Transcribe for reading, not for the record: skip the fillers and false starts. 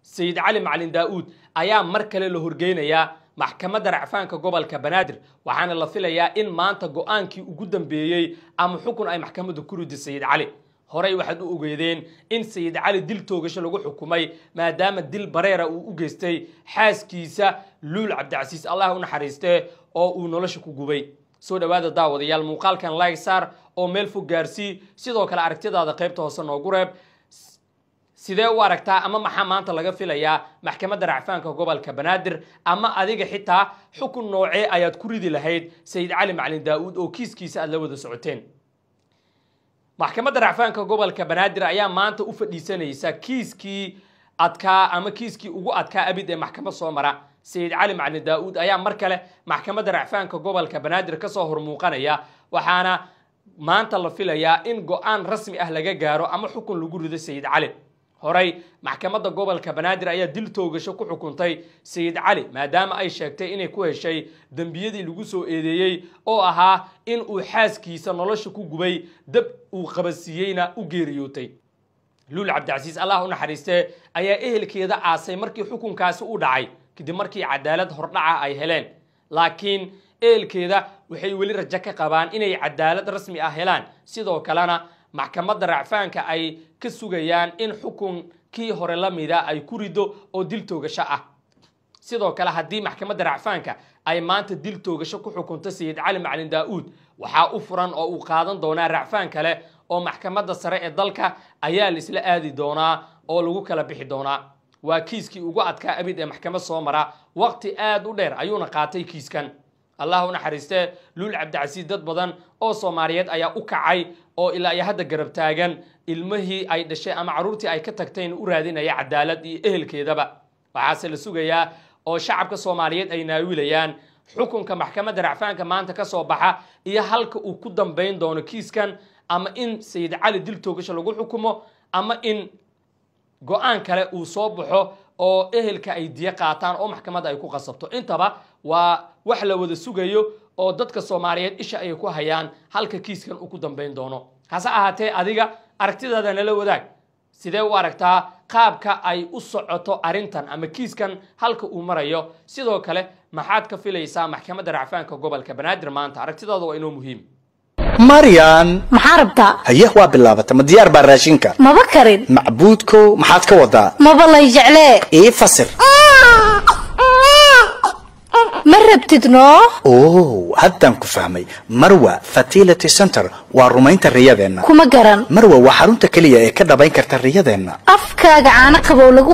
سيد علي معلن داود أيام مركل له هرجينيا محكمة رعفان كقبل كبنادر وحنا الله فيليا إن ما أنت جوانكي وجودن بيجي أم حكم أي محكمة كرود السيد علي هراي واحد وجيدين إن سيد علي دل توجش لجو حكومي ما دام الدل بريرة وجستي حاس كيسة لول عبد العزيز الله ونحرسته أو ونلش كوجبي سودا هذا داود يا المقال كان لايك صار أو ملفو جارسي سيدو كلا عرفتي هذا قيبته وصلنا وقرب sidee u aragtaa ama maxaa maanta laga filayaa maxkamadda racfaanka gobolka Banaadir ama adiga xitaa xukun noocee ayaad ku ridi lahayd Sayid Cali Macalin Daawud oo kiiskiisa aad la wada socoteen maxkamadda racfaanka gobolka Banaadir ayaa maanta u fadhiisanaysa kiiskii adkaa ama kiiskii ugu adkaa abid ee maxkamad soo mara Sayid Cali Macalin Daawud ayaa mar kale maxkamadda racfaanka gobolka Banaadir ka soo hormuuqanaya waxaana maanta la filayaa in go'aan rasmi ah laga gaaro ama xukun lagu rido Sayid Cali هراي محكمة قبل كبنادر أي دل توجش كو حكمتي سيد علي ما دام أي شيء إنه كوه شيء دنبيدي لجوسو إيديي أو أها إن أحاس كيس نلاش كو جبي دب وخبسيينا وجيريوتي لول عبد العزيز الله نحرسته أي كذا عاصي مركي حكم كاس ودعي كده مركي عدالة هرنعة أي هلان لكن كذا وحي ولي رجك قبان إنه عدالة رسمي أهلان سيدو كلانا محكمة رعفانك أي كسوغيان إن حكم كي هرلاميدا أي كوريدو أو ديل توغشاء سيدو كلا هدي محكمة رعفانك أي مانت ديل توغشا كو حكم سيد علي معلن داود وحا أفران أو قادن دونا رعفانك له أو محكمة سراء الدلكة أيال إسلا آدي دونا أو لغو كلا بحي دونا وكيسكي وقعد كأبيد محكمة صومرا وقت آد ودير أيونا قاتي كيسكن الله نحرسته لول عبد العزيز دad badan oo Soomaaliyeed ayaa u kacay oo ilaa ay hadda garab taagan ilmihii ay dhashay ama caruurtii ay ka tagteen u raadinaya cadaalad iyo ehelkeedaba waxa la sugayaa oo shacabka Soomaaliyeed ay naawilayaan xukunka maxkamadda racfaanka maanta ka soo baxa iyo halka uu ku dambeyn doono kiiskan ama in Sayid Cali dil toogasho lagu xukumo ama in go'aan kale uu soo baxo oo ehelka ay diya qaataan oo maxkamadda ay ku qasabto intaba waa wax la wada sugayo oo dadka Soomaaliyeed isha ay ku hayaan halka kiiskan uu ku dambeyn doono hase ahaatee adiga aragtidaada nala wadaag sidee u aragtaa qaabka ay u socoto arintan ama kiiskan halka uu marayo sidoo kale maxaad ka filaysaa maxkamadda racfaanka gobolka Banaadir maanta aragtidaada waa inoo muhiim مريان محاربتا هيه waa bilaabata ma diyaar baa raashinka ma bakarin macbuudko maxaad ka wadaa ma balay jeclee ee fasir ma rabtidno haddan ku fahmay marwa fertility center waa rumaynta riyadeena kuma garan marwa waa xarunta kaliya ee ka dhabayn karta riyadeena afkaaga caana qabow lagu